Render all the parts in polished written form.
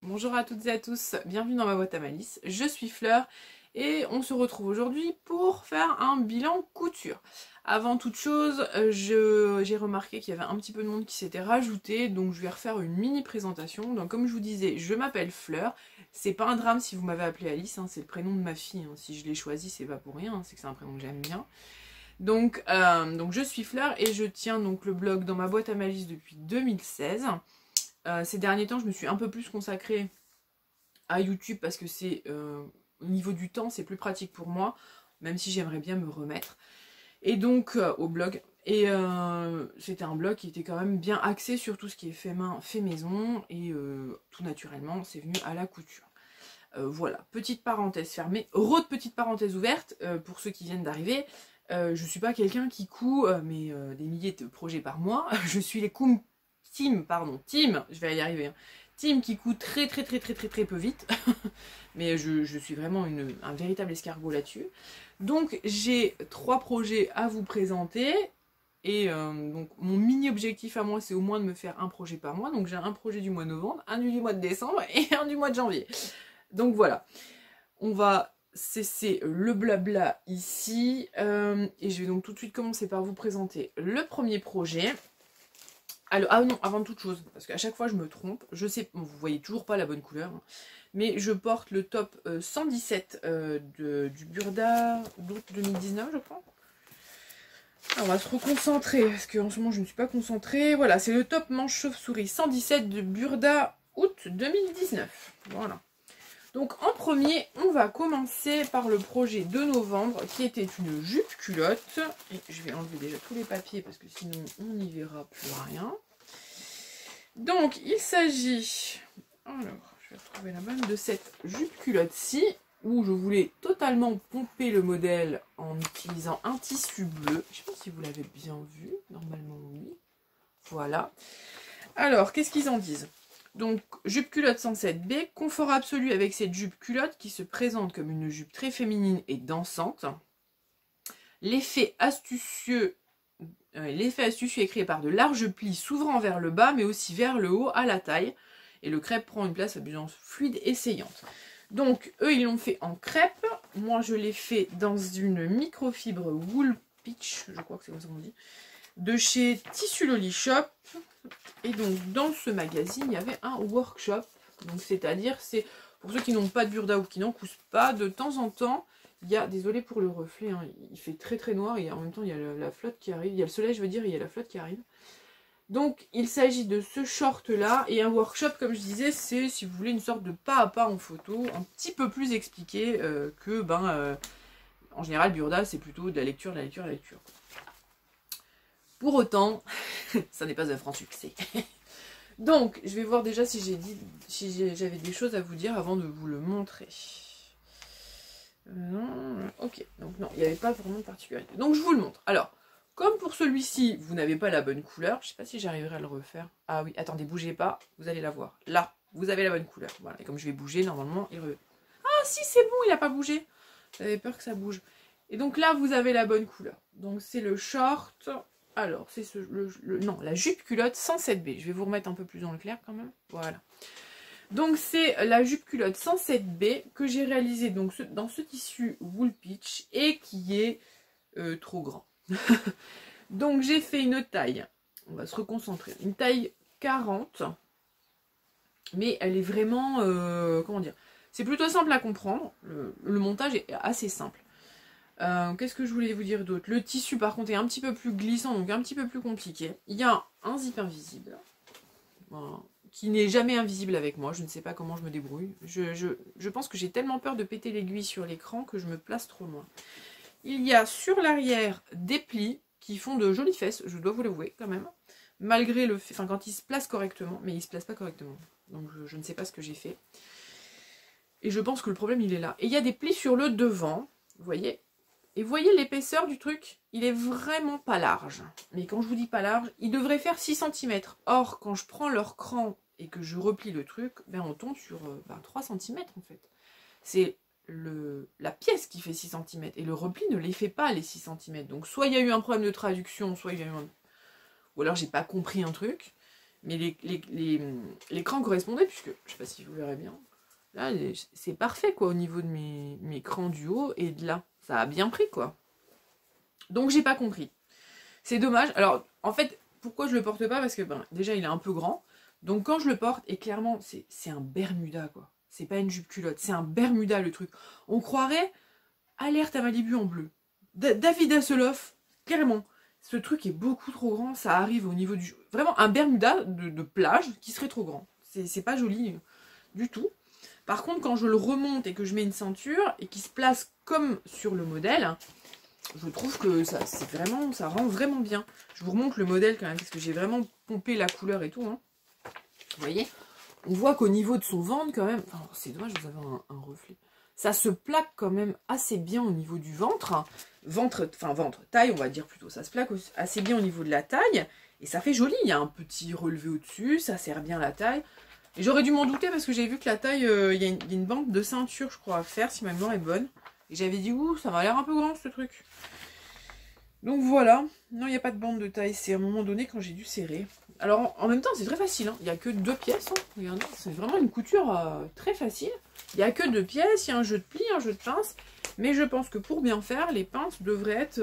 Bonjour à toutes et à tous, bienvenue dans ma boîte à malice, je suis Fleur et on se retrouve aujourd'hui pour faire un bilan couture. Avant toute chose, j'ai remarqué qu'il y avait un petit peu de monde qui s'était rajouté, donc je vais refaire une mini présentation. Donc comme je vous disais, je m'appelle Fleur, c'est pas un drame si vous m'avez appelée Alice, hein, c'est le prénom de ma fille, hein. Si je l'ai choisi c'est pas pour rien, hein, c'est que c'est un prénom que j'aime bien. Donc je suis Fleur et je tiens donc le blog dans ma boîte à malice depuis 2016. Ces derniers temps, je me suis un peu plus consacrée à YouTube parce que c'est au niveau du temps, c'est plus pratique pour moi, même si j'aimerais bien me remettre. Et donc au blog. Et c'était un blog qui était quand même bien axé sur tout ce qui est fait main, fait maison. Et tout naturellement, c'est venu à la couture. Voilà, petite parenthèse fermée. Re petite parenthèse ouverte pour ceux qui viennent d'arriver. Je suis pas quelqu'un qui coud des milliers de projets par mois. Je suis les team, je vais y arriver. Hein. Team qui coud très peu vite. Mais je suis vraiment un véritable escargot là-dessus. Donc j'ai 3 projets à vous présenter. Et donc mon mini objectif à moi, c'est au moins de me faire un projet par mois. Donc j'ai un projet du mois de novembre, un du mois de décembre et un du mois de janvier. Donc voilà. On va cesser le blabla ici. Et je vais donc tout de suite commencer par vous présenter le premier projet. Alors, ah non, avant toute chose, parce qu'à chaque fois je me trompe, je sais, bon, vous voyez toujours pas la bonne couleur, hein, mais je porte le top 117 du Burda d'août 2019, je crois. Alors, on va se reconcentrer, parce qu'en ce moment je ne suis pas concentrée. Voilà, c'est le top manche chauve-souris 117 de Burda août 2019. Voilà. Donc en premier, on va commencer par le projet de novembre, qui était une jupe culotte. Et je vais enlever déjà tous les papiers, parce que sinon on n'y verra plus rien. Donc, il s'agit, alors, je vais retrouver la bonne, de cette jupe culotte-ci, où je voulais totalement pomper le modèle en utilisant un tissu bleu. Je ne sais pas si vous l'avez bien vu, normalement oui. Voilà. Alors, qu'est-ce qu'ils en disent? Donc, jupe culotte 107B, confort absolu avec cette jupe culotte qui se présente comme une jupe très féminine et dansante. L'effet astucieux est créé par de larges plis s'ouvrant vers le bas, mais aussi vers le haut à la taille. Et le crêpe prend une place absolument fluide et saillante. Donc, eux, ils l'ont fait en crêpe. Moi, je l'ai fait dans une microfibre wool pitch, je crois que c'est comme ça qu'on dit, de chez Tissu Loli Shop. Et donc, dans ce magazine, il y avait un workshop. Donc, c'est-à-dire, c'est pour ceux qui n'ont pas de burda ou qui n'en cousent pas, de temps en temps, il y a, désolé pour le reflet, hein, il fait très noir et en même temps il y a la flotte qui arrive, il y a le soleil je veux dire, et il y a la flotte qui arrive. Donc il s'agit de ce short là, et un workshop comme je disais, c'est si vous voulez une sorte de pas à pas en photo, un petit peu plus expliqué que en général Burda c'est plutôt de la lecture. Pour autant, ça n'est pas un franc succès. Donc je vais voir déjà si j'avais des choses à vous dire avant de vous le montrer. Non, ok, donc non, il n'y avait pas vraiment de particularité. Donc je vous le montre. Alors, comme pour celui-ci, vous n'avez pas la bonne couleur, je ne sais pas si j'arriverai à le refaire. Ah oui, attendez, bougez pas, vous allez la voir. Là, vous avez la bonne couleur. Voilà, et comme je vais bouger, normalement, il revient. Ah si, c'est bon, il n'a pas bougé. J'avais peur que ça bouge. Et donc là, vous avez la bonne couleur. Donc c'est le short. Alors, c'est non, la jupe culotte 107B. Je vais vous remettre un peu plus dans le clair quand même. Voilà. Donc c'est la jupe culotte 107B que j'ai réalisée donc dans ce tissu wool pitch et qui est trop grand. Donc j'ai fait une taille, on va se reconcentrer, une taille 40, mais elle est vraiment, comment dire, c'est plutôt simple à comprendre, le montage est assez simple. Qu'est-ce que je voulais vous dire d'autre? Le tissu par contre est un petit peu plus glissant, donc un petit peu plus compliqué. Il y a un zip invisible. Voilà. Qui n'est jamais invisible avec moi, je ne sais pas comment je me débrouille. Je pense que j'ai tellement peur de péter l'aiguille sur l'écran que je me place trop loin. Il y a sur l'arrière des plis qui font de jolies fesses, je dois vous l'avouer quand même. Malgré le fait, enfin quand ils se placent correctement, mais ils se placent pas correctement. Donc je ne sais pas ce que j'ai fait. Et je pense que le problème il est là. Et il y a des plis sur le devant, vous voyez. Et vous voyez l'épaisseur du truc, il est vraiment pas large. Mais quand je vous dis pas large, il devrait faire 6 cm. Or, quand je prends leur cran et que je replie le truc, ben on tombe sur 3 cm en fait. C'est la pièce qui fait 6 cm. Et le repli ne les fait pas les 6 cm. Donc soit il y a eu un problème de traduction, soit il y a eu un... Ou alors j'ai pas compris un truc. Mais l'écran correspondait, puisque, je sais pas si vous verrez bien, là, c'est parfait, quoi, au niveau de mes crans du haut et de là. Ça a bien pris, quoi. Donc, j'ai pas compris. C'est dommage. Alors, en fait, pourquoi je le porte pas? Parce que, ben, déjà, il est un peu grand. Donc, quand je le porte, et clairement, c'est un Bermuda, quoi. C'est pas une jupe culotte, c'est un Bermuda, le truc. On croirait Alerte à Malibu en bleu. David Hasselhoff, carrément. Ce truc est beaucoup trop grand, ça arrive au niveau du... Vraiment un Bermuda de plage qui serait trop grand. C'est pas joli du tout. Par contre, quand je le remonte et que je mets une ceinture et qu'il se place comme sur le modèle, je trouve que ça rend vraiment bien. Je vous remonte le modèle quand même, parce que j'ai vraiment pompé la couleur et tout. Hein. Vous voyez? On voit qu'au niveau de son ventre quand même... Oh, c'est dommage, vous avez un reflet. Ça se plaque quand même assez bien au niveau du ventre. Taille, on va dire plutôt. Ça se plaque assez bien au niveau de la taille. Et ça fait joli. Il y a un petit relevé au-dessus. Ça sert bien la taille. Et j'aurais dû m'en douter parce que j'ai vu que la taille, il y a une bande de ceinture, je crois, à faire si ma mémoire est bonne. Et j'avais dit, ouh, ça m'a l'air un peu grand ce truc. Donc voilà. Non, il n'y a pas de bande de taille. C'est à un moment donné quand j'ai dû serrer. Alors en même temps, c'est très facile. Hein. Il n'y a que 2 pièces. Hein. Regardez, c'est vraiment une couture très facile. Il n'y a que 2 pièces. Il y a un jeu de plis, un jeu de pinces. Mais je pense que pour bien faire, les pinces devraient être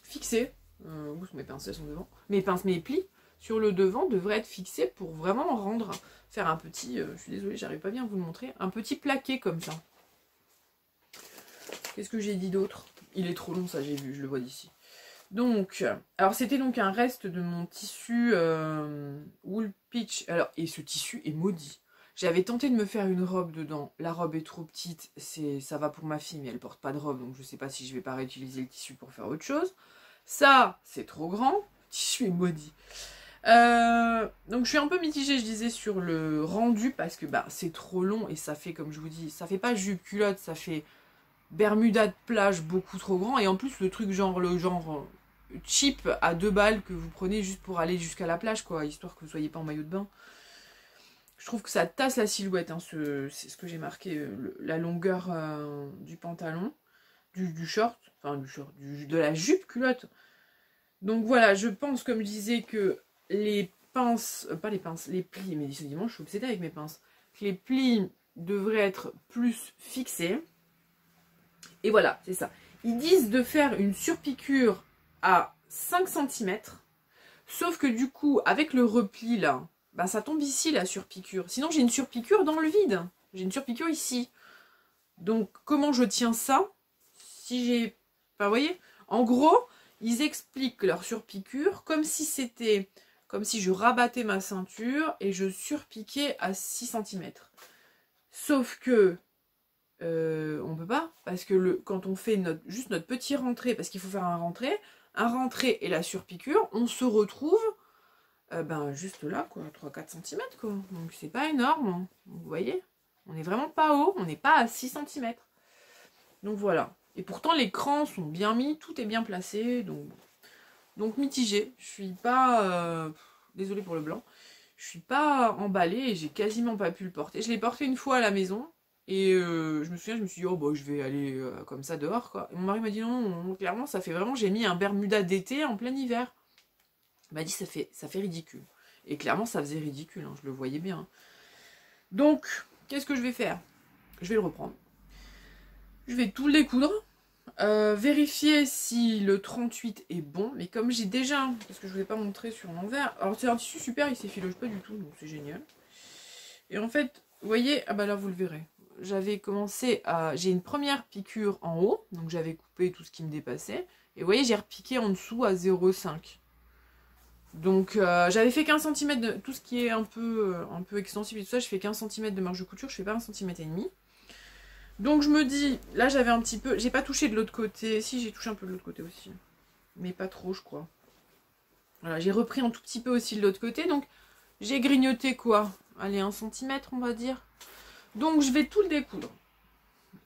fixées. Où sont mes pinces? Elles sont devant. Mes plis sur le devant devraient être fixés pour vraiment faire un petit... je suis désolée, j'arrive pas bien à vous le montrer. Un petit plaqué comme ça. Qu'est-ce que j'ai dit d'autre? Il est trop long, ça j'ai vu, je le vois d'ici. Donc, alors c'était donc un reste de mon tissu Wool Pitch. Alors, et ce tissu est maudit. J'avais tenté de me faire une robe dedans. La robe est trop petite. Ça va pour ma fille, mais elle porte pas de robe. Donc, je sais pas si je vais pas réutiliser le tissu pour faire autre chose. Ça, c'est trop grand. Le tissu est maudit. Donc, je suis un peu mitigée, je disais, sur le rendu. Parce que bah, c'est trop long. Et ça fait, comme je vous dis, ça fait pas jupe culotte. Ça fait Bermuda de plage beaucoup trop grand. Et en plus, le truc genre cheap à 2 balles que vous prenez juste pour aller jusqu'à la plage, quoi, histoire que vous soyez pas en maillot de bain. Je trouve que ça tasse la silhouette, hein, c'est ce que j'ai marqué, la longueur du pantalon, du short, enfin de la jupe culotte. Donc voilà, je pense, comme je disais, que les pinces, pas les pinces, les plis, mais décidément je suis obsédée avec mes pinces, que les plis devraient être plus fixés. Et voilà, c'est ça. Ils disent de faire une surpiqûre à 5 cm. Sauf que du coup, avec le repli là, bah, ça tombe ici la surpiqûre. Sinon, j'ai une surpiqûre dans le vide. J'ai une surpiqûre ici. Donc, comment je tiens ça? Si j'ai... Enfin, vous voyez? En gros, ils expliquent leur surpiqûre comme si c'était... Comme si je rabattais ma ceinture et je surpiquais à 6 cm. Sauf que... on peut pas, parce que quand on fait juste notre petit rentré, parce qu'il faut faire un rentré et la surpiqûre, on se retrouve juste là, quoi, 3-4 cm, quoi. Donc c'est pas énorme, hein. Vous voyez, on est vraiment pas haut, on n'est pas à 6 cm. Donc voilà. Et pourtant les crans sont bien mis, tout est bien placé, donc mitigé. Je suis pas... désolée pour le blanc. Je suis pas emballée et j'ai quasiment pas pu le porter. Je l'ai porté une fois à la maison. Et je me souviens, je me suis dit, oh bah je vais aller comme ça dehors, quoi. Et mon mari m'a dit non, clairement, ça fait vraiment, j'ai mis un Bermuda d'été en plein hiver. Il m'a dit, ça fait ridicule. Et clairement, ça faisait ridicule, hein, je le voyais bien. Donc, qu'est-ce que je vais faire? Je vais le reprendre. Je vais tout le découdre. Vérifier si le 38 est bon. Mais comme j'ai déjà, parce que je ne vous ai pas montré sur l'envers. Alors, c'est un tissu super, il s'effiloche pas du tout, donc c'est génial. Et en fait, vous voyez, ah bah là, vous le verrez. J'avais commencé à... J'ai une première piqûre en haut, donc j'avais coupé tout ce qui me dépassait. Et vous voyez, j'ai repiqué en dessous à 0,5. Donc j'avais fait 15 cm de... Tout ce qui est un peu extensible et tout ça, je fais 15 cm de marge de couture, je fais pas 1,5 cm. Donc je me dis, là j'avais un petit peu... J'ai pas touché de l'autre côté. Si, j'ai touché un peu de l'autre côté aussi. Mais pas trop, je crois. Voilà, j'ai repris un tout petit peu aussi de l'autre côté. Donc j'ai grignoté quoi? Allez, 1 cm on va dire. Donc je vais tout le découdre.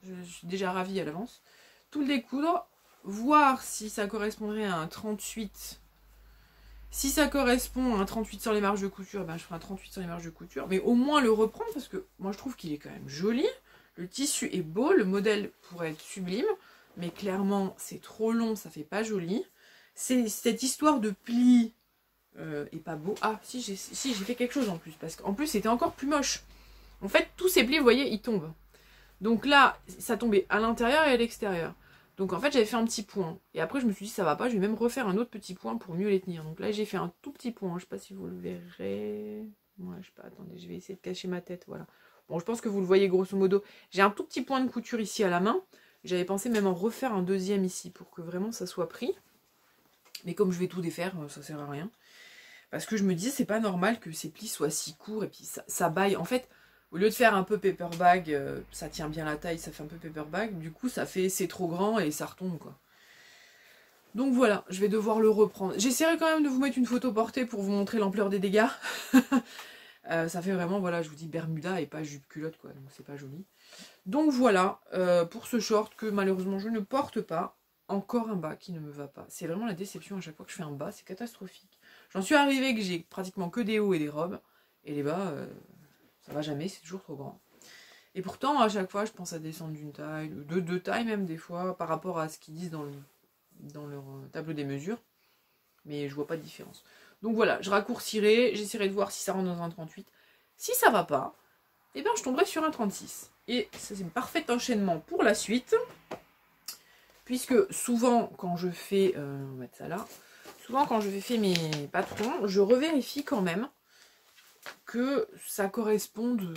Je suis déjà ravie à l'avance. Tout le découdre. Voir si ça correspondrait à un 38. Si ça correspond à un 38 sur les marges de couture, ben je ferai un 38 sur les marges de couture. Mais au moins le reprendre parce que moi je trouve qu'il est quand même joli. Le tissu est beau, le modèle pourrait être sublime. Mais clairement c'est trop long, ça fait pas joli. C'est cette histoire de pli est pas beau. Ah, si, j'ai fait quelque chose en plus, parce qu'en plus, c'était encore plus moche. En fait, tous ces plis, vous voyez, ils tombent. Donc là, ça tombait à l'intérieur et à l'extérieur. Donc en fait, j'avais fait un petit point. Et après, je me suis dit, ça va pas, je vais même refaire un autre petit point pour mieux les tenir. Donc là, j'ai fait un tout petit point. Je sais pas si vous le verrez. Ouais, je sais pas, attendez, je vais essayer de cacher ma tête, voilà. Bon, je pense que vous le voyez grosso modo. J'ai un tout petit point de couture ici à la main. J'avais pensé même en refaire un deuxième ici pour que vraiment ça soit pris. Mais comme je vais tout défaire, ça sert à rien. Parce que je me disais, c'est pas normal que ces plis soient si courts et puis ça baille. En fait, au lieu de faire un peu paper bag, ça tient bien la taille, ça fait un peu paper bag. Du coup, ça fait c'est trop grand et ça retombe, quoi. Donc voilà, je vais devoir le reprendre. J'essaierai quand même de vous mettre une photo portée pour vous montrer l'ampleur des dégâts. Ça fait vraiment, voilà, je vous dis Bermuda et pas jupe culotte, quoi. Donc c'est pas joli. Donc voilà, pour ce short que malheureusement je ne porte pas. Encore un bas qui ne me va pas. C'est vraiment la déception à chaque fois que je fais un bas, c'est catastrophique. J'en suis arrivée que j'ai pratiquement que des hauts et des robes. Et les bas, ça va jamais, c'est toujours trop grand. Et pourtant, à chaque fois, je pense à descendre d'une taille, de deux tailles même des fois, par rapport à ce qu'ils disent dans leur tableau des mesures. Mais je vois pas de différence. Donc voilà, je raccourcirai, j'essaierai de voir si ça rentre dans un 38. Si ça va pas, eh bien je tomberai sur un 36. Et c'est un parfait enchaînement pour la suite. Puisque souvent, quand je fais... on va mettre ça là. Souvent, quand je fais mes patrons, je revérifie quand même que ça corresponde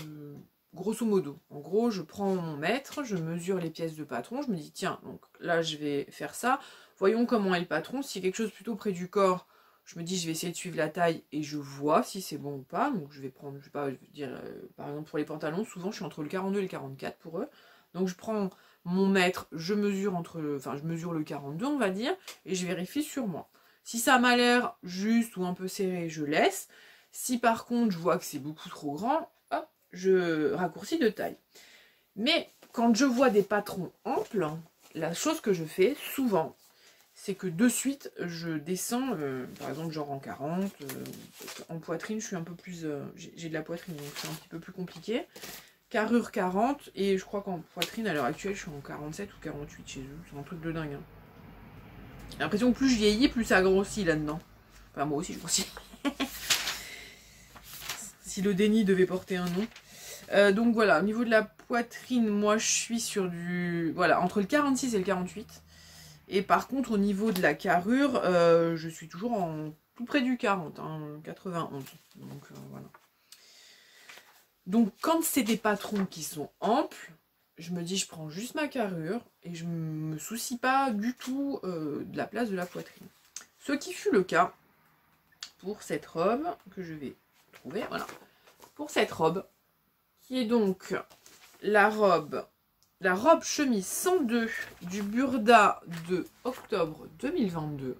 grosso modo. En gros, je prends mon mètre, je mesure les pièces de patron, je me dis, tiens, donc là, je vais faire ça. Voyons comment est le patron. Si quelque chose plutôt près du corps, je me dis, je vais essayer de suivre la taille et je vois si c'est bon ou pas. Donc, je vais prendre, je vais pas dire, par exemple, pour les pantalons, souvent, je suis entre le 42 et le 44 pour eux. Donc, je prends mon mètre, je mesure je mesure le 42, on va dire, et je vérifie sur moi. Si ça m'a l'air juste ou un peu serré, je laisse. Si par contre, je vois que c'est beaucoup trop grand, hop, je raccourcis de taille. Mais quand je vois des patrons amples, la chose que je fais souvent, c'est que de suite, je descends, par exemple, genre en 40, en poitrine, je suis un peu plus... j'ai de la poitrine, donc c'est un petit peu plus compliqué. Carrure 40, et je crois qu'en poitrine, à l'heure actuelle, je suis en 47 ou 48 chez eux. C'est un truc de dingue. Hein. J'ai l'impression que plus je vieillis, plus ça grossit là-dedans. Enfin, moi aussi, je grossis. Si le déni devait porter un nom. Donc voilà, au niveau de la poitrine, moi, je suis sur du... Voilà, entre le 46 et le 48. Et par contre, au niveau de la carrure, je suis toujours en tout près du 40, hein, 91. Donc voilà. Donc quand c'est des patrons qui sont amples, je me dis je prends juste ma carrure et je me soucie pas du tout de la place de la poitrine. Ce qui fut le cas pour cette robe que je vais trouver, voilà. Pour cette robe, qui est donc la robe chemise 102 du Burda de octobre 2022.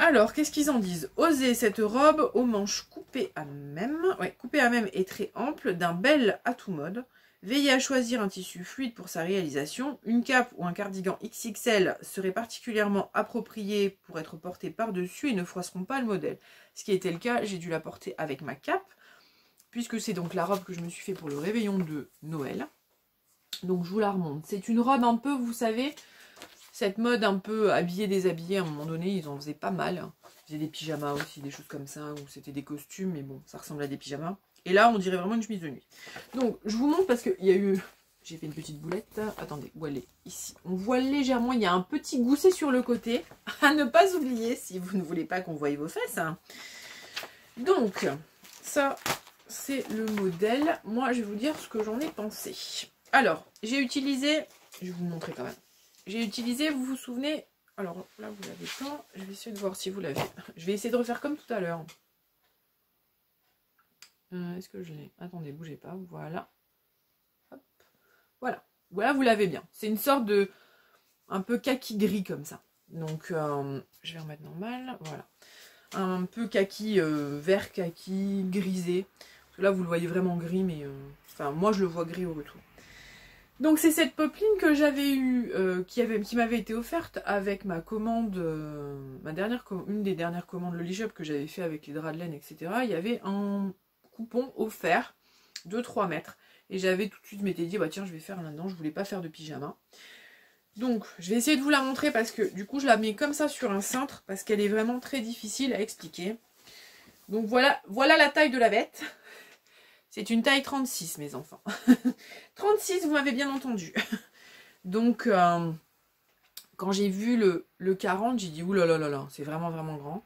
Alors, qu'est-ce qu'ils en disent? Osez cette robe aux manches coupées à même, coupées à même et très amples, d'un bel atout mode. Veillez à choisir un tissu fluide pour sa réalisation. Une cape ou un cardigan XXL serait particulièrement approprié pour être porté par-dessus et ne froisseront pas le modèle. Ce qui était le cas, j'ai dû la porter avec ma cape, puisque c'est donc la robe que je me suis fait pour le réveillon de Noël. Donc je vous la remonte. C'est une robe un peu, vous savez... Cette mode un peu habillé déshabillé, à un moment donné, ils en faisaient pas mal. Ils faisaient des pyjamas aussi, des choses comme ça, où c'était des costumes, mais bon, ça ressemble à des pyjamas. Et là, on dirait vraiment une chemise de nuit. Donc, je vous montre parce qu'il y a eu... J'ai fait une petite boulette. Attendez, où elle est? Ici. On voit légèrement, il y a un petit gousset sur le côté. À ne pas oublier si vous ne voulez pas qu'on voie vos fesses. Donc, ça, c'est le modèle. Moi, je vais vous dire ce que j'en ai pensé. Alors, j'ai utilisé... Je vais vous le montrer quand même. J'ai utilisé, vous vous souvenez, alors là vous l'avez pas, je vais essayer de voir si vous l'avez. Je vais essayer de refaire comme tout à l'heure. Est-ce que je l'ai? Attendez, bougez pas, voilà. Hop. Voilà, voilà vous l'avez bien. C'est une sorte de, un peu kaki gris comme ça. Donc je vais remettre normal, voilà. Un peu kaki, vert kaki, grisé. Parce que là vous le voyez vraiment gris, mais enfin moi je le vois gris au retour. Donc c'est cette popeline que j'avais eue, qui m'avait été offerte avec ma commande, une des dernières commandes Loli Shop que j'avais fait avec les draps de laine, etc. Il y avait un coupon offert de 3 mètres. Et j'avais tout de suite m'étais dit, bah tiens, je vais faire là-dedans, je voulais pas faire de pyjama. Donc, je vais essayer de vous la montrer parce que du coup, je la mets comme ça sur un cintre parce qu'elle est vraiment très difficile à expliquer. Donc voilà, voilà la taille de la bête. C'est une taille 36, mes enfants. 36, vous m'avez bien entendu. Donc, quand j'ai vu le 40, j'ai dit oulala, c'est vraiment, vraiment grand.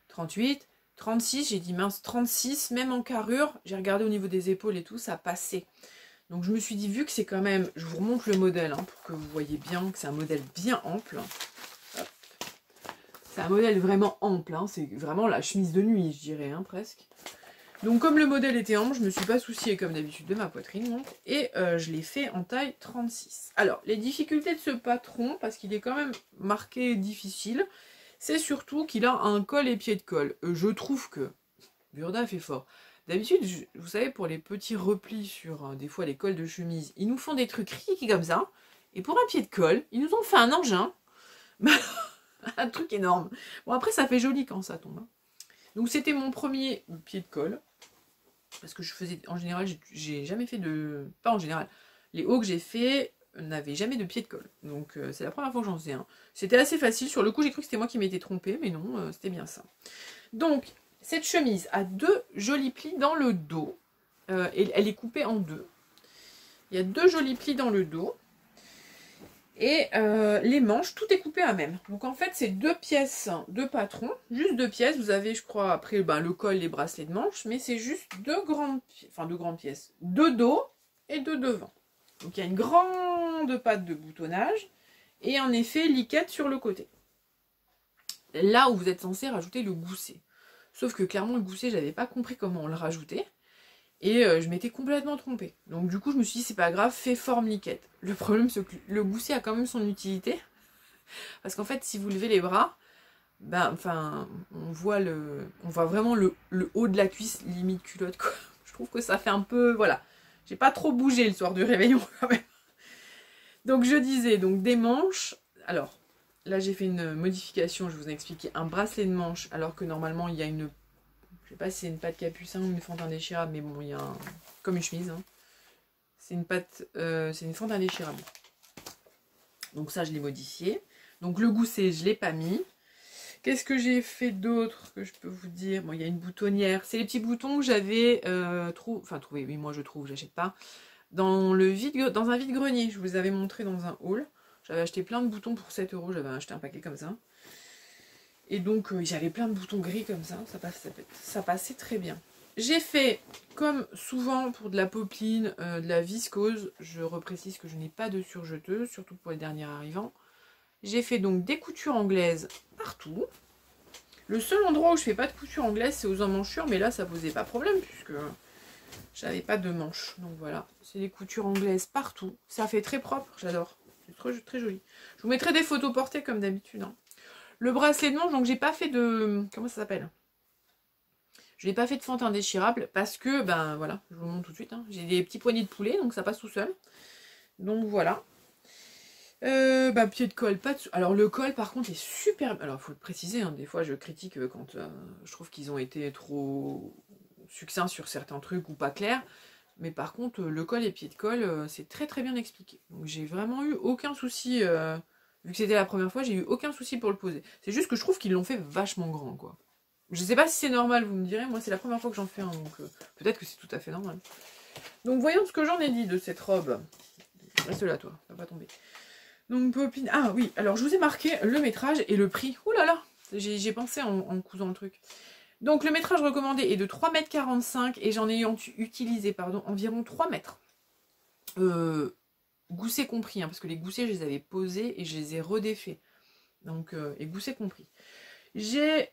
38, 36, j'ai dit mince, 36, même en carrure, j'ai regardé au niveau des épaules et tout, ça passait. Donc je me suis dit, vu que c'est quand même, je vous remonte le modèle, hein, pour que vous voyez bien que c'est un modèle bien ample. C'est un modèle vraiment ample, hein, c'est vraiment la chemise de nuit, je dirais, hein, presque. Donc comme le modèle était ample, je ne me suis pas souciée comme d'habitude de ma poitrine, donc, et je l'ai fait en taille 36. Alors, les difficultés de ce patron, parce qu'il est quand même marqué difficile, c'est surtout qu'il a un col et pied de colle. Je trouve que Burda fait fort. D'habitude, vous savez, pour les petits replis sur des fois les cols de chemise, ils nous font des trucs riquis comme ça. Et pour un pied de colle, ils nous ont fait un engin. Un truc énorme. Bon, après, ça fait joli quand ça tombe. Hein. Donc, c'était mon premier pied de colle. Parce que je faisais, en général, j'ai jamais fait de... Pas en général. Les hauts que j'ai fait n'avaient jamais de pied de colle. Donc, c'est la première fois que j'en faisais un. C'était assez facile. Sur le coup, j'ai cru que c'était moi qui m'étais trompée. Mais non, c'était bien ça. Donc, cette chemise a deux jolis plis dans le dos. Et elle est coupée en deux. Il y a deux jolis plis dans le dos. Et les manches, tout est coupé à même. Donc en fait, c'est deux pièces de patron. Juste deux pièces. Vous avez, je crois, après le col, les bracelets de manches. Mais c'est juste deux grandes pièces. Deux dos et deux devant. Donc il y a une grande patte de boutonnage. Et en effet, liquette sur le côté. Là où vous êtes censé rajouter le gousset. Sauf que clairement, le gousset, j'avais pas compris comment on le rajoutait. Et je m'étais complètement trompée. Donc du coup, je me suis dit, c'est pas grave, fais forme liquette. Le problème, c'est que le gousset a quand même son utilité. Parce qu'en fait, si vous levez les bras, on voit vraiment le haut de la cuisse, limite culotte, quoi. Je trouve que ça fait un peu, voilà. J'ai pas trop bougé le soir du réveillon, quand même. Donc je disais, donc des manches. Alors, là, j'ai fait une modification, je vous ai expliqué, un bracelet de manche, alors que normalement, il y a une... Je sais pas si c'est une patte capucin ou une fente indéchirable, mais bon, il y a un... comme une chemise. Hein. C'est une patte, c'est une fente indéchirable. Donc ça, je l'ai modifié. Donc le gousset, je l'ai pas mis. Qu'est-ce que j'ai fait d'autre que je peux vous dire? Bon, il y a une boutonnière. C'est les petits boutons que j'avais trouvé. Oui, moi je trouve, j'achète pas. Dans un vide-grenier. Je vous avais montré dans un haul. J'avais acheté plein de boutons pour 7 €. J'avais acheté un paquet comme ça. Et donc, j'avais plein de boutons gris comme ça. Ça passait très bien. J'ai fait, comme souvent pour de la popeline, de la viscose. Je reprécise que je n'ai pas de surjeteuse, surtout pour les derniers arrivants. J'ai fait donc des coutures anglaises partout. Le seul endroit où je fais pas de couture anglaise, c'est aux emmanchures. Mais là, ça posait pas problème puisque j'avais pas de manches. Donc voilà, c'est des coutures anglaises partout. Ça fait très propre, j'adore. C'est très, très joli. Je vous mettrai des photos portées comme d'habitude. Hein. Le bracelet de manche, donc j'ai pas fait de... Comment ça s'appelle? Je n'ai pas fait de fente indéchirable parce que, ben voilà, je vous le montre tout de suite. Hein. J'ai des petits poignets de poulet, donc ça passe tout seul. Donc voilà. Pied de colle, pas de... Alors le col par contre est super... Alors il faut le préciser, hein, des fois je critique quand je trouve qu'ils ont été trop succincts sur certains trucs ou pas clairs. Mais par contre le col et pied de colle, c'est très très bien expliqué. Donc j'ai vraiment eu aucun souci... Vu que c'était la première fois, j'ai eu aucun souci pour le poser. C'est juste que je trouve qu'ils l'ont fait vachement grand, quoi. Je sais pas si c'est normal, vous me direz. Moi, c'est la première fois que j'en fais un, donc peut-être que c'est tout à fait normal. Donc, voyons ce que j'en ai dit de cette robe. Reste là, toi, ça va pas tomber. Donc, Popine... Ah oui, alors je vous ai marqué le métrage et le prix. Ouh là là, j'ai pensé en cousant le truc. Donc, le métrage recommandé est de 3,45 m et j'en ai utilisé environ 3 mètres. Gousset compris, hein, parce que les goussets, je les avais posés et je les ai redéfaits. Donc, et gousset compris. J'ai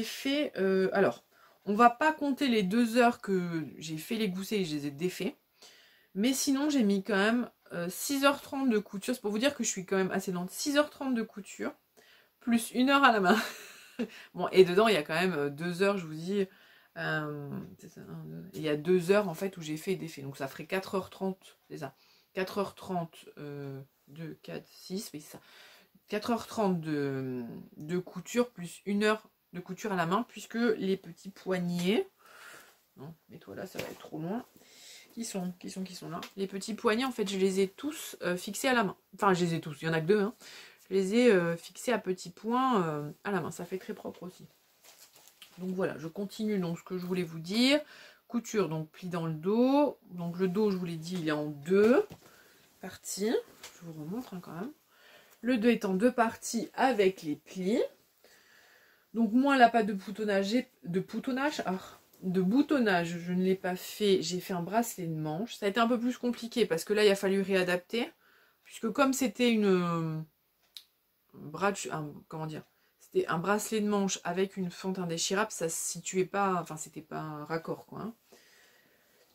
fait... alors, on va pas compter les 2 heures que j'ai fait les goussets et je les ai défaits. Mais sinon, j'ai mis quand même 6h30 de couture. C'est pour vous dire que je suis quand même assez lente. 6h30 de couture, plus 1 heure à la main. Bon, et dedans, il y a quand même 2 heures, je vous dis... il y a 2 heures, en fait, où j'ai fait et défait. Donc, ça ferait 4h30, c'est ça. 4h30, 2, 4, 6, oui, c'est ça. 4h30 de couture plus 1 heure de couture à la main, puisque les petits poignets, non, mets-toi là, ça va être trop loin. qui sont là. Les petits poignets, en fait, je les ai tous fixés à la main. Enfin, je les ai tous, il y en a que deux, hein. Je les ai fixés à petits points à la main. Ça fait très propre aussi. Donc voilà, je continue donc ce que je voulais vous dire. Couture, donc pli dans le dos. Donc le dos, je vous l'ai dit, il est en deux parties. Je vous remontre hein, quand même. Le dos est en deux parties avec les plis. Donc moi, là, pas de boutonnage, je ne l'ai pas fait. J'ai fait un bracelet de manche. Ça a été un peu plus compliqué parce que là, il a fallu réadapter. Puisque comme c'était comment dire, c'était un bracelet de manche avec une fente indéchirable, ça se situait pas, enfin c'était pas un raccord quoi. Hein.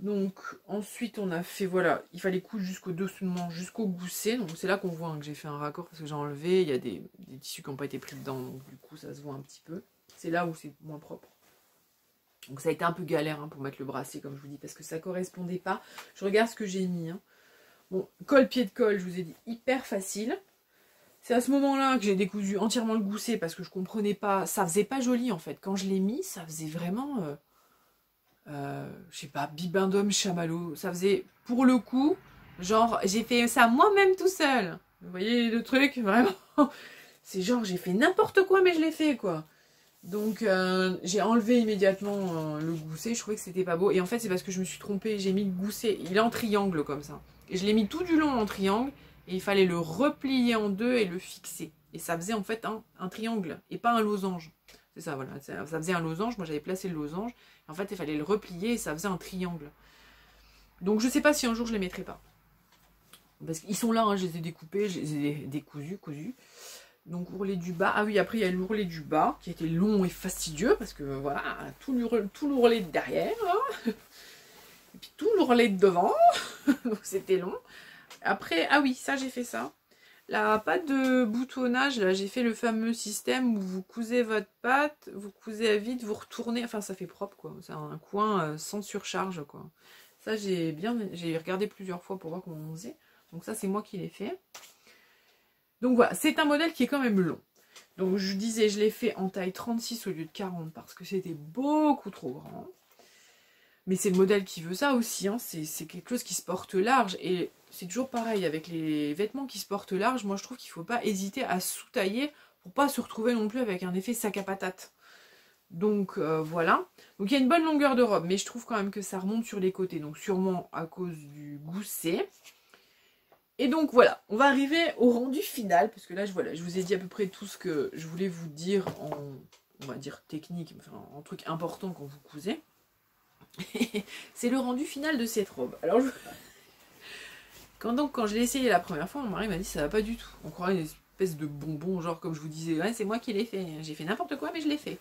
Donc ensuite on a fait, voilà, il fallait coudre jusqu'au dessous de manche, jusqu'au gousset. Donc c'est là qu'on voit hein, que j'ai fait un raccord parce que j'ai enlevé, il y a des tissus qui n'ont pas été pris dedans, donc du coup ça se voit un petit peu. C'est là où c'est moins propre. Donc ça a été un peu galère hein, pour mettre le bracelet comme je vous dis, parce que ça correspondait pas. Je regarde ce que j'ai mis. Hein. Bon, colle, pied de colle, je vous ai dit, hyper facile. C'est à ce moment-là que j'ai décousu entièrement le gousset parce que je comprenais pas. Ça faisait pas joli en fait. Quand je l'ai mis, ça faisait vraiment, je sais pas, bibendum chamallow. Ça faisait, pour le coup, genre, j'ai fait ça moi-même tout seul. Vous voyez le truc, vraiment. C'est genre, j'ai fait n'importe quoi, mais je l'ai fait quoi. Donc, j'ai enlevé immédiatement le gousset. Je trouvais que c'était pas beau. Et en fait, c'est parce que je me suis trompée. J'ai mis le gousset, il est en triangle comme ça. Et je l'ai mis tout du long en triangle. Et il fallait le replier en deux et le fixer. Et ça faisait en fait un triangle et pas un losange. C'est ça, voilà. Ça faisait un losange. Moi, j'avais placé le losange. En fait, il fallait le replier et ça faisait un triangle. Donc, je sais pas si un jour je les mettrai pas. Parce qu'ils sont là, hein, je les ai découpés, je les ai cousus. Donc, ourlet du bas. Ah oui, après, il y a l'ourlet du bas qui était long et fastidieux. Parce que, voilà, tout l'ourlet de derrière. Hein, et puis tout l'ourlet de devant. Donc, c'était long. Après, ah oui, ça j'ai fait ça. La pâte de boutonnage, là j'ai fait le fameux système où vous cousez votre pâte, vous cousez à vide, vous retournez, enfin ça fait propre quoi. C'est un coin sans surcharge quoi. Ça j'ai regardé plusieurs fois pour voir comment on faisait. Donc ça c'est moi qui l'ai fait. Donc voilà, c'est un modèle qui est quand même long. Donc je disais, je l'ai fait en taille 36 au lieu de 40 parce que c'était beaucoup trop grand. Mais c'est le modèle qui veut ça aussi, hein. C'est quelque chose qui se porte large. Et c'est toujours pareil avec les vêtements qui se portent large. Moi, je trouve qu'il ne faut pas hésiter à sous-tailler pour pas se retrouver non plus avec un effet sac à patate. Donc, voilà. Donc, il y a une bonne longueur de robe, mais je trouve quand même que ça remonte sur les côtés. Donc, sûrement à cause du gousset. Et donc, voilà. On va arriver au rendu final. Parce que là, je vous ai dit à peu près tout ce que je voulais vous dire en, on va dire, technique. Enfin, en truc important quand vous cousez. C'est le rendu final de cette robe. Alors, quand je l'ai essayé la première fois, mon mari m'a dit ça va pas du tout. On croirait une espèce de bonbon, genre comme je vous disais, ouais, c'est moi qui l'ai fait. J'ai fait n'importe quoi, mais je l'ai fait.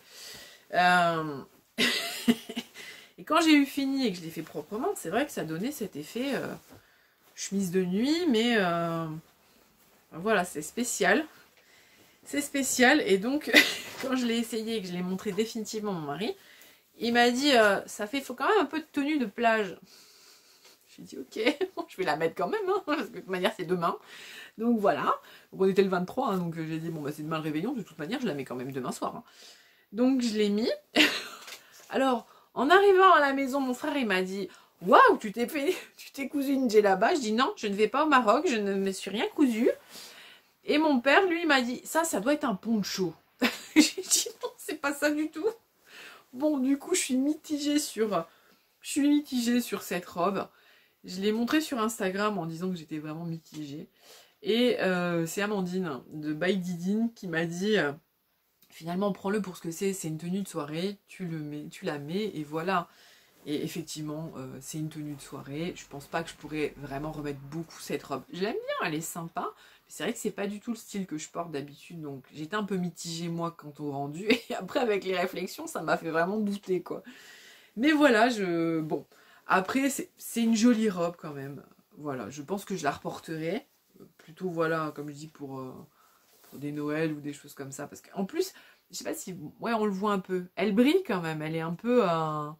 Et quand j'ai eu fini et que je l'ai fait proprement, c'est vrai que ça donnait cet effet chemise de nuit, mais voilà, c'est spécial. C'est spécial, et donc quand je l'ai essayé et que je l'ai montré définitivement à mon mari, il m'a dit, faut quand même un peu de tenue de plage. J'ai dit, ok, je vais la mettre quand même, hein, parce que de toute manière, c'est demain. Donc voilà. Donc, on était le 23, hein, donc j'ai dit, bon, bah, c'est demain le réveillon, de toute manière, je la mets quand même demain soir. Hein. Donc je l'ai mis. Alors, en arrivant à la maison, mon frère, il m'a dit, waouh, tu t'es cousu une djellaba. Je dis, non, je ne vais pas au Maroc, je ne me suis rien cousu. Et mon père, lui, m'a dit, ça doit être un poncho. J'ai dit, non, c'est pas ça du tout. Bon, du coup, je suis mitigée sur cette robe. Je l'ai montrée sur Instagram en disant que j'étais vraiment mitigée. Et c'est Amandine de By Didine qui m'a dit finalement, prends-le pour ce que c'est une tenue de soirée, tu la mets et voilà. Et effectivement, c'est une tenue de soirée. Je pense pas que je pourrais vraiment remettre beaucoup cette robe. Je l'aime bien, elle est sympa. C'est vrai que c'est pas du tout le style que je porte d'habitude, donc j'étais un peu mitigée moi quant au rendu, et après avec les réflexions, ça m'a fait vraiment douter quoi. Mais voilà, bon, après c'est une jolie robe quand même, voilà, je pense que je la reporterai, plutôt voilà, comme je dis, pour des Noëls ou des choses comme ça, parce qu'en plus, je sais pas si, ouais, on le voit un peu, elle brille quand même, elle est un peu, ah,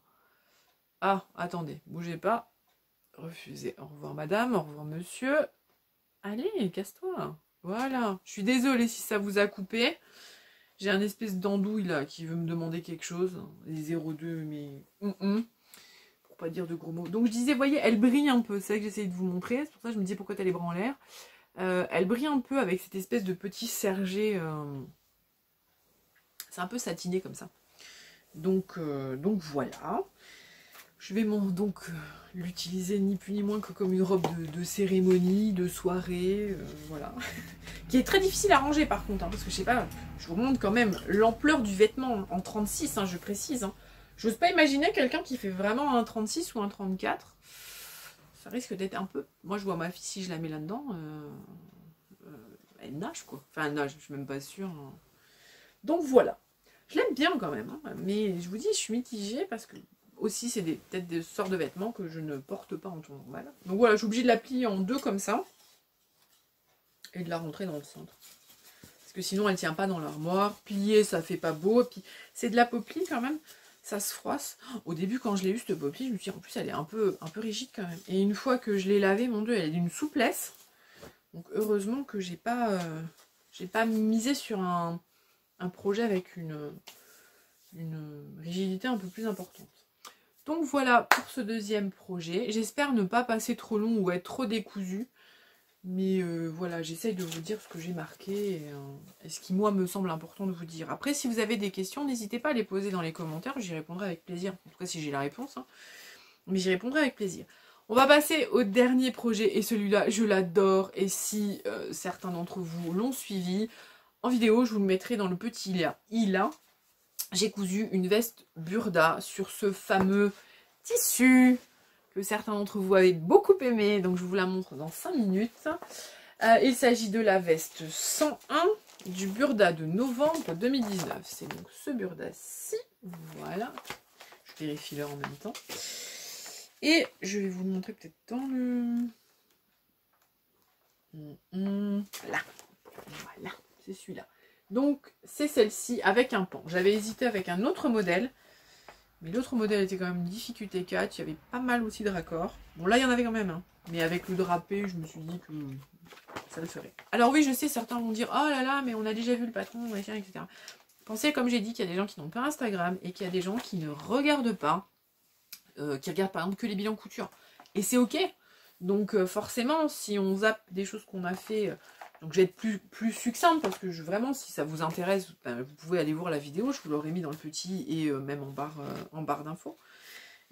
attendez, bougez pas, refusez, au revoir madame, au revoir monsieur. Allez, casse-toi. Voilà. Je suis désolée si ça vous a coupé. J'ai un espèce d'andouille là qui veut me demander quelque chose. Les 02, mais... pour pas dire de gros mots. Donc je disais, voyez, elle brille un peu, c'est ça que j'essayais de vous montrer, c'est pour ça que je me disais pourquoi t'as les bras en l'air. Elle brille un peu avec cette espèce de petit sergé, c'est un peu satiné comme ça. Donc voilà. Je vais donc l'utiliser ni plus ni moins que comme une robe de cérémonie, de soirée, voilà. Qui est très difficile à ranger par contre, hein, parce que je sais pas, je vous montre quand même l'ampleur du vêtement en 36, hein, je précise. Hein. J'ose pas imaginer quelqu'un qui fait vraiment un 36 ou un 34. Ça risque d'être un peu... Moi je vois ma fille, si je la mets là-dedans, elle nage quoi. Enfin elle nage, je suis même pas sûre. Hein. Donc voilà. Je l'aime bien quand même, hein, mais je vous dis, je suis mitigée parce que aussi c'est peut-être des sortes de vêtements que je ne porte pas en temps normal. Donc voilà, je suis obligée de la plier en deux comme ça et de la rentrer dans le centre. Parce que sinon elle tient pas dans l'armoire. Plier, ça fait pas beau. Puis c'est de la popeline quand même, ça se froisse. Au début quand je l'ai eu cette popeline, je me suis dit en plus elle est un peu rigide quand même. Et une fois que je l'ai lavée, mon dieu, elle est d'une souplesse. Donc heureusement que j'ai pas misé sur un projet avec une rigidité un peu plus importante. Donc voilà pour ce deuxième projet. J'espère ne pas passer trop long ou être trop décousu. Mais voilà, j'essaye de vous dire ce que j'ai marqué et ce qui moi me semble important de vous dire. Après, si vous avez des questions, n'hésitez pas à les poser dans les commentaires. J'y répondrai avec plaisir. En tout cas, si j'ai la réponse. Hein. Mais j'y répondrai avec plaisir. On va passer au dernier projet. Et celui-là, je l'adore. Et si certains d'entre vous l'ont suivi, en vidéo, je vous le mettrai dans le petit i-là. J'ai cousu une veste burda sur ce fameux tissu que certains d'entre vous avez beaucoup aimé. Donc je vous la montre dans 5 minutes. Il s'agit de la veste 101 du burda de novembre 2019. C'est donc ce burda-ci. Voilà. Je vérifie l'heure en même temps. Et je vais vous le montrer peut-être dans le... Là. Voilà. C'est celui-là. Donc, c'est celle-ci avec un pan. J'avais hésité avec un autre modèle. Mais l'autre modèle était quand même difficulté 4. Il y avait pas mal aussi de raccords. Bon, là, il y en avait quand même. Hein. Mais avec le drapé, je me suis dit que ça le ferait. Alors oui, je sais, certains vont dire « Oh là là, mais on a déjà vu le patron, machin, etc. » Pensez, comme j'ai dit, qu'il y a des gens qui n'ont pas Instagram et qu'il y a des gens qui ne regardent pas. Qui regardent par exemple que les bilans couture. Et c'est ok. Donc forcément, si on zappe des choses qu'on a fait... Donc je vais être plus succincte parce que vraiment, si ça vous intéresse, ben, vous pouvez aller voir la vidéo. Je vous l'aurai mis dans le petit et même en barre d'infos.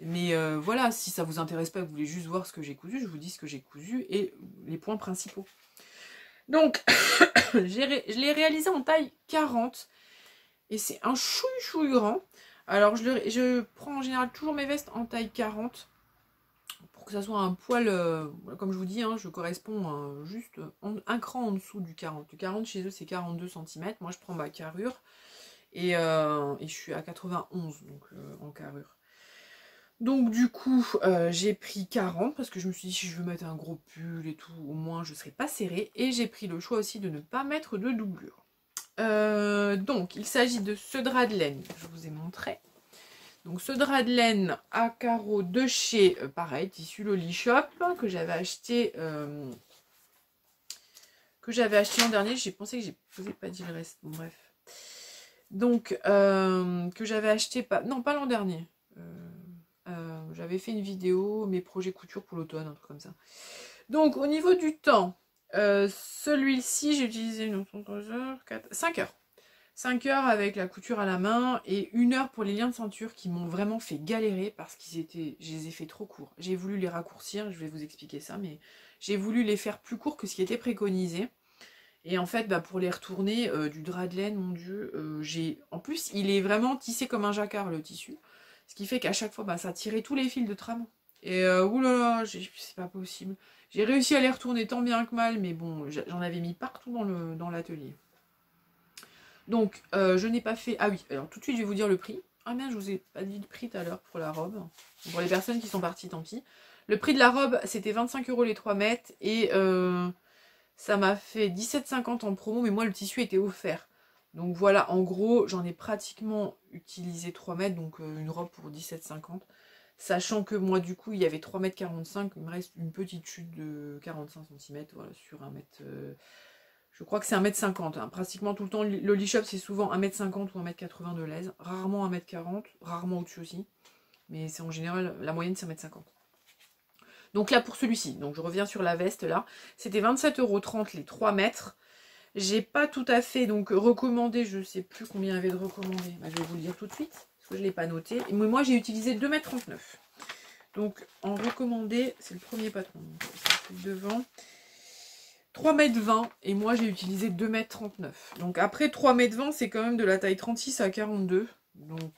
Mais voilà, si ça vous intéresse pas, que vous voulez juste voir ce que j'ai cousu, je vous dis ce que j'ai cousu et les points principaux. Donc, je l'ai réalisé en taille 40 et c'est un chouille grand. Alors, je prends en général toujours mes vestes en taille 40. Pour que ça soit un poil, comme je vous dis, hein, je corresponds juste un cran en dessous du 40. Le 40 chez eux c'est 42 cm. Moi je prends ma carrure et je suis à 91 donc, en carrure. Donc du coup j'ai pris 40 parce que je me suis dit si je veux mettre un gros pull et tout, au moins je ne serai pas serrée. Et j'ai pris le choix aussi de ne pas mettre de doublure. Donc il s'agit de ce drap de laine, je vous ai montré. Donc ce drap de laine à carreaux de chez, pareil, tissu Loli Shop, que j'avais acheté l'an dernier. J'ai pensé que je vous ai pas dit le reste, bon, bref. Donc, que j'avais acheté, pas l'an dernier. J'avais fait une vidéo, mes projets couture pour l'automne, un truc comme ça. Donc au niveau du temps, celui-ci, j'ai utilisé une 5 heures. 5 heures avec la couture à la main et 1 heure pour les liens de ceinture qui m'ont vraiment fait galérer parce je les ai fait trop courts. J'ai voulu les raccourcir, je vais vous expliquer ça, mais j'ai voulu les faire plus courts que ce qui était préconisé. Et en fait, pour les retourner, du drap de laine, mon dieu, en plus, il est vraiment tissé comme un jacquard, le tissu. Ce qui fait qu'à chaque fois, ça tirait tous les fils de trame. Et oulala, c'est pas possible. J'ai réussi à les retourner tant bien que mal, mais bon, j'en avais mis partout dans l'atelier. Donc, je n'ai pas fait... Ah oui, alors tout de suite, je vais vous dire le prix. Ah merde, je vous ai pas dit le prix tout à l'heure pour la robe. Pour les personnes qui sont parties, tant pis. Le prix de la robe, c'était 25 € les 3 mètres. Et ça m'a fait 17,50 en promo, mais moi, le tissu était offert. Donc voilà, en gros, j'en ai pratiquement utilisé 3 mètres, donc une robe pour 17,50. Sachant que moi, du coup, il y avait 3,45 m. Il me reste une petite chute de 45 cm, voilà, sur 1 mètre... Je crois que c'est 1,50 m. Hein. Pratiquement tout le temps, Loli Shop, c'est souvent 1,50 m ou 1,80 m de l'aise. Rarement 1,40 m, rarement au-dessus aussi. Mais c'est en général, la moyenne c'est 1,50 m. Donc là pour celui-ci, donc je reviens sur la veste là, c'était 27,30 € les 3 mètres. J'ai pas tout à fait donc recommandé, je sais plus combien il y avait de recommandé, bah, je vais vous le dire tout de suite, parce que je ne l'ai pas noté. Et moi j'ai utilisé 2,39 m. Donc en recommandé, c'est le premier patron, donc ça fait devant. 3,20 m et moi j'ai utilisé 2,39 m. Donc après 3,20 m c'est quand même de la taille 36 à 42. Donc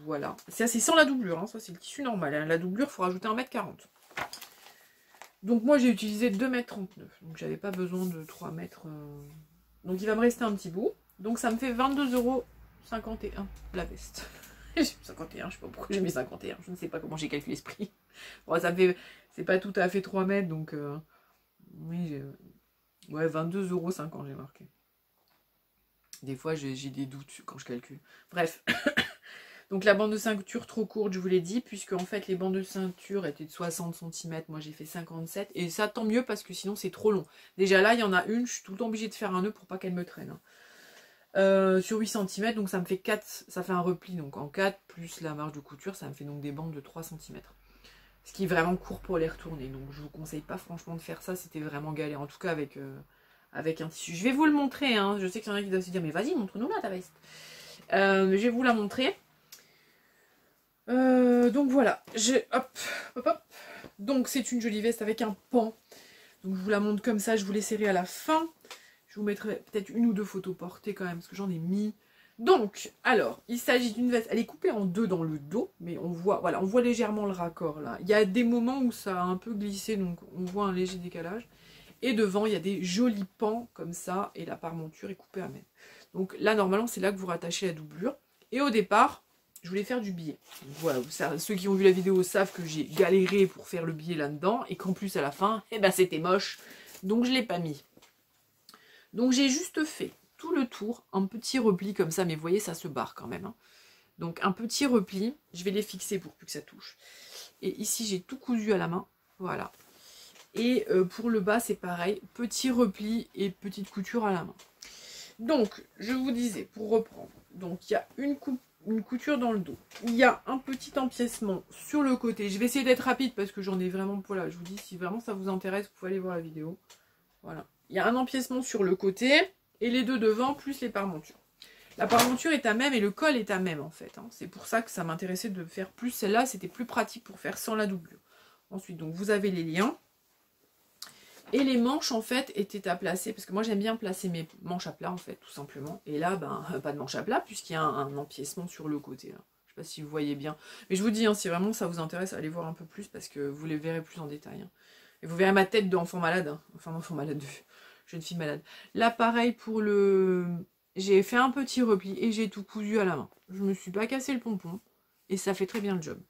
voilà. Ça c'est sans la doublure, hein. Ça c'est le tissu normal. Hein. La doublure, il faut rajouter 1,40 m. Donc moi j'ai utilisé 2,39 m. Donc j'avais pas besoin de 3 mètres. Donc il va me rester un petit bout. Donc ça me fait 22,51 € la veste. 51, je sais pas pourquoi j'ai mis 51. Je ne sais pas comment j'ai calculé ce prix. Bon, ça fait. C'est pas tout à fait 3 mètres, donc oui, ouais, 22,50 € j'ai marqué. Des fois j'ai des doutes quand je calcule. Bref. Donc la bande de ceinture trop courte, je vous l'ai dit, puisque en fait les bandes de ceinture étaient de 60 cm, moi j'ai fait 57, et ça tant mieux parce que sinon c'est trop long. Déjà là il y en a une, je suis tout le temps obligée de faire un nœud pour pas qu'elle me traîne. Sur 8 cm, donc ça me fait 4, ça fait un repli, donc en 4 plus la marge de couture, ça me fait donc des bandes de 3 cm. Ce qui est vraiment court pour les retourner, donc je vous conseille pas franchement de faire ça, c'était vraiment galère, en tout cas avec un tissu. Je vais vous le montrer, hein. Je sais qu'il y en a qui doivent se dire, mais vas-y montre-nous là ta veste. Je vais vous la montrer. Donc voilà, hop. Donc c'est une jolie veste avec un pan. Donc je vous la montre comme ça, je vous laisserai à la fin. Je vous mettrai peut-être une ou deux photos portées quand même, parce que j'en ai mis. Donc, alors, il s'agit d'une veste, elle est coupée en deux dans le dos, mais on voit, voilà, on voit légèrement le raccord là. Il y a des moments où ça a un peu glissé, donc on voit un léger décalage. Et devant, il y a des jolis pans comme ça, et la parmenture est coupée à même. Donc là, normalement, c'est là que vous rattachez la doublure. Et au départ, je voulais faire du billet. Donc, voilà, ceux qui ont vu la vidéo savent que j'ai galéré pour faire le billet là-dedans, et qu'en plus à la fin, eh ben, c'était moche, donc je ne l'ai pas mis. Donc j'ai juste fait tout le tour, un petit repli comme ça, mais vous voyez, ça se barre quand même. Hein. Donc un petit repli, je vais les fixer pour plus que ça touche. Et ici, j'ai tout cousu à la main, voilà. Et pour le bas, c'est pareil, petit repli et petite couture à la main. Donc, je vous disais, pour reprendre, donc il y a une couture dans le dos. Il y a un petit empiècement sur le côté. Je vais essayer d'être rapide parce que j'en ai vraiment... Voilà, je vous dis, si vraiment ça vous intéresse, vous pouvez aller voir la vidéo. Voilà. Il y a un empiècement sur le côté et les deux devant, plus les parmentures. La parmenture est à même et le col est à même en fait. Hein. C'est pour ça que ça m'intéressait de faire plus celle-là. C'était plus pratique pour faire sans la doublure. Ensuite, donc vous avez les liens. Et les manches en fait étaient à placer. Parce que moi j'aime bien placer mes manches à plat en fait, tout simplement. Et là, ben, pas de manche à plat puisqu'il y a un empiècement sur le côté. Là. Je sais pas si vous voyez bien. Mais je vous dis, hein, si vraiment ça vous intéresse, allez voir un peu plus parce que vous les verrez plus en détail. Hein. Et vous verrez ma tête d'enfant malade. Hein. Enfin, d'enfant malade de... jeune fille malade. Là, pareil pour le... J'ai fait un petit repli et j'ai tout cousu à la main. Je me suis pas cassé le pompon et ça fait très bien le job.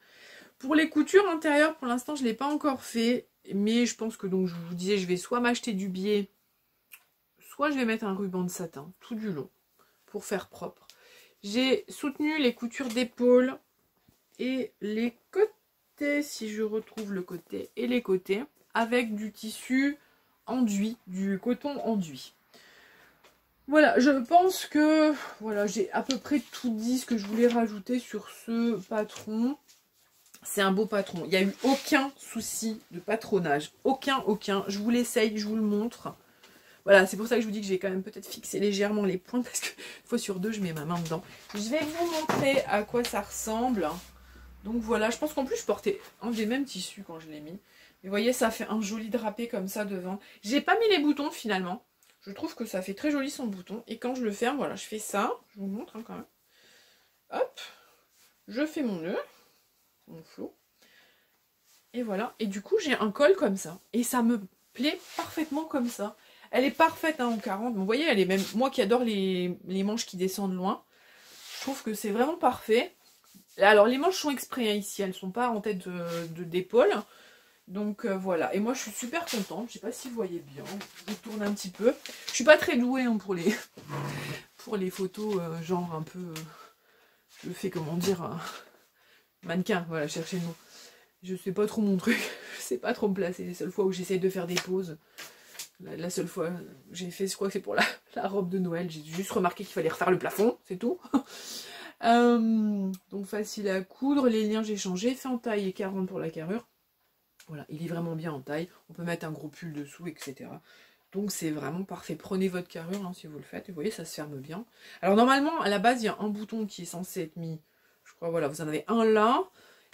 Pour les coutures intérieures, pour l'instant, je ne l'ai pas encore fait. Mais je pense que, donc, je vous disais, je vais soit m'acheter du biais, soit je vais mettre un ruban de satin tout du long pour faire propre. J'ai soutenu les coutures d'épaule et les côtés, si je retrouve le côté et les côtés, avec du tissu enduit, du coton enduit. Voilà, je pense que voilà, j'ai à peu près tout dit ce que je voulais rajouter sur ce patron. C'est un beau patron. Il n'y a eu aucun souci de patronage. Aucun. Je vous l'essaye, je vous le montre. Voilà, c'est pour ça que je vous dis que j'ai quand même peut-être fixé légèrement les points parce que une fois sur deux, je mets ma main dedans. Je vais vous montrer à quoi ça ressemble. Donc voilà, je pense qu'en plus, je portais un des mêmes tissus quand je l'ai mis. Mais vous voyez, ça fait un joli drapé comme ça devant. J'ai pas mis les boutons finalement. Je trouve que ça fait très joli sans bouton. Et quand je le ferme, voilà, je fais ça. Je vous montre hein, quand même. Hop. Je fais mon nœud. Mon flot. Et voilà. Et du coup, j'ai un col comme ça. Et ça me plaît parfaitement comme ça. Elle est parfaite hein, en 40. Vous voyez, elle est même... Moi qui adore les manches qui descendent loin. Je trouve que c'est vraiment parfait. Alors, les manches sont exprès hein, ici. Elles ne sont pas en tête d'épaule. Donc voilà, et moi je suis super contente, je sais pas si vous voyez bien, je tourne un petit peu. Je suis pas très douée hein, pour les photos, genre un peu, je fais comment dire, mannequin, voilà, cherchez le mot. Je sais pas trop mon truc, je sais pas trop me placer, les seules fois où j'essaie de faire des pauses. La seule fois j'ai fait, je crois que c'est pour la robe de Noël, j'ai juste remarqué qu'il fallait refaire le plafond, c'est tout. Donc facile à coudre, les liens j'ai changé, fait en taille et 40 pour la carrure. Voilà, il est vraiment bien en taille, on peut mettre un gros pull dessous, etc. Donc c'est vraiment parfait. Prenez votre carrure hein, si vous le faites, vous voyez ça se ferme bien. Alors normalement à la base il y a un bouton qui est censé être mis, je crois voilà, vous en avez un là,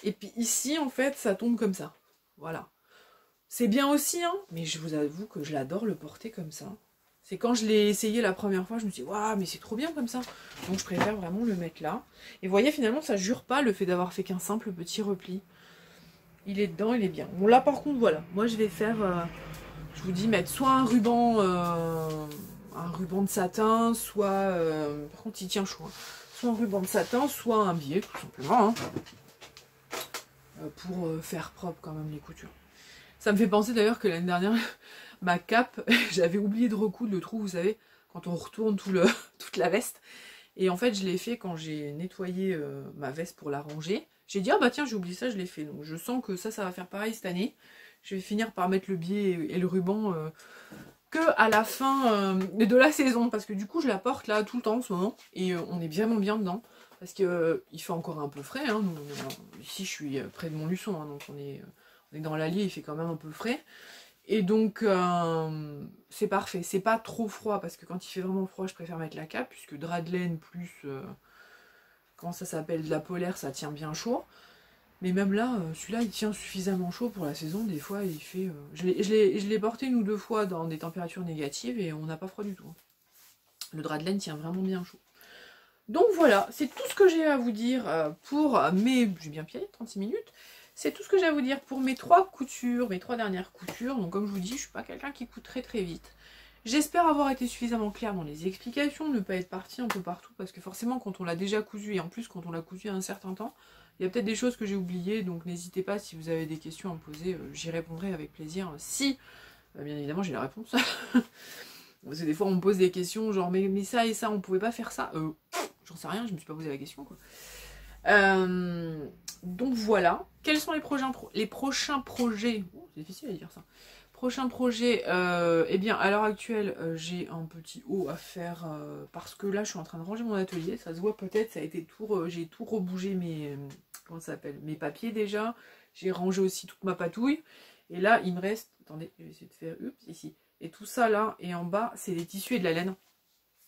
et puis ici en fait ça tombe comme ça, voilà. C'est bien aussi, hein, mais je vous avoue que je l'adore le porter comme ça. C'est quand je l'ai essayé la première fois, je me suis dit, waouh, mais c'est trop bien comme ça. Donc je préfère vraiment le mettre là. Et vous voyez, finalement, ça jure pas le fait d'avoir fait qu'un simple petit repli. Il est dedans, il est bien. Bon, là, par contre, voilà. Moi, je vais faire, je vous dis, mettre soit un ruban de satin, soit... par contre, il tient chaud. Hein. Soit un ruban de satin, soit un biais, tout simplement. Hein, pour faire propre quand même les coutures. Ça me fait penser d'ailleurs que l'année dernière, ma cape, j'avais oublié de recoudre le trou, vous savez, quand on retourne toute la veste. Et en fait, je l'ai fait quand j'ai nettoyé ma veste pour la ranger. J'ai dit, ah bah tiens, j'ai oublié ça, je l'ai fait. Donc je sens que ça va faire pareil cette année. Je vais finir par mettre le biais et le ruban que à la fin de la saison. Parce que du coup, je la porte là tout le temps en ce moment. Et on est vraiment bien dedans. Parce que il fait encore un peu frais. Hein. Ici, je suis près de Montluçon, hein, donc on est dans l'Allier, il fait quand même un peu frais. Et donc, c'est parfait. C'est pas trop froid, parce que quand il fait vraiment froid, je préfère mettre la cape, puisque drap de laine plus, comment ça s'appelle, de la polaire, ça tient bien chaud. Mais même là, celui-là, il tient suffisamment chaud pour la saison. Des fois, il fait... je l'ai porté 1 ou 2 fois dans des températures négatives, et on n'a pas froid du tout. Le drap de laine tient vraiment bien chaud. Donc voilà, c'est tout ce que j'ai à vous dire pour mes... J'ai bien pied, 36 minutes. C'est tout ce que j'ai à vous dire pour mes 3 coutures, mes 3 dernières coutures. Donc comme je vous dis, je ne suis pas quelqu'un qui coud très très vite. J'espère avoir été suffisamment claire dans les explications, ne pas être partie un peu partout, parce que forcément quand on l'a déjà cousu, et en plus quand on l'a cousu à un certain temps, il y a peut-être des choses que j'ai oubliées, donc n'hésitez pas si vous avez des questions à me poser, j'y répondrai avec plaisir. Si, bien évidemment j'ai la réponse. Parce que des fois on me pose des questions genre mais ça et ça, on pouvait pas faire ça. J'en sais rien, je me suis pas posé la question quoi. Donc voilà. Quels sont les prochains projets? C'est difficile à dire ça. Prochain projet, eh bien à l'heure actuelle j'ai un petit haut à faire parce que là je suis en train de ranger mon atelier, ça se voit peut-être, ça a été j'ai tout rebougé comment ça s'appelle, mes papiers déjà, j'ai rangé aussi toute ma patouille et là il me reste, attendez je vais essayer de faire, ici, et tout ça là et en bas c'est des tissus et de la laine.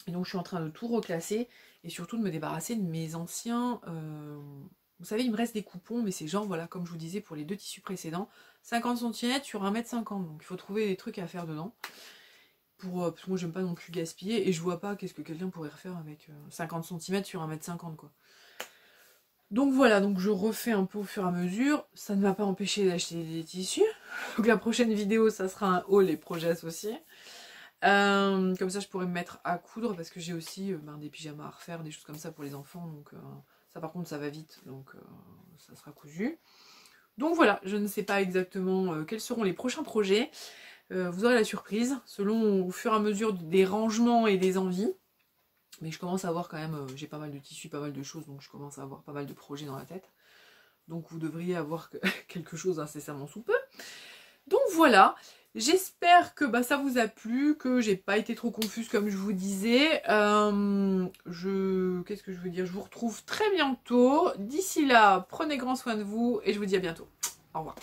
Et donc je suis en train de tout reclasser et surtout de me débarrasser de mes anciens... Vous savez, il me reste des coupons, mais c'est genre, voilà, comme je vous disais pour les 2 tissus précédents, 50 cm sur 1,50 m. Donc il faut trouver des trucs à faire dedans. Parce que moi j'aime pas non plus gaspiller et je vois pas qu'est-ce que quelqu'un pourrait refaire avec 50 cm sur 1,50 m quoi. Donc voilà, donc je refais un peu au fur et à mesure. Ça ne m'a pas empêché d'acheter des tissus. Donc la prochaine vidéo, ça sera un haul et projets associés. Comme ça je pourrais me mettre à coudre parce que j'ai aussi des pyjamas à refaire, des choses comme ça pour les enfants, donc ça par contre ça va vite, donc ça sera cousu. Donc voilà, je ne sais pas exactement quels seront les prochains projets, vous aurez la surprise, selon au fur et à mesure des rangements et des envies, mais je commence à avoir quand même, j'ai pas mal de tissus, pas mal de choses, donc je commence à avoir pas mal de projets dans la tête, donc vous devriez avoir quelque chose incessamment sous peu. Donc voilà, j'espère que ça vous a plu, que j'ai pas été trop confuse comme je vous disais. Qu'est-ce que je veux dire? Je vous retrouve très bientôt. D'ici là, prenez grand soin de vous et je vous dis à bientôt. Au revoir.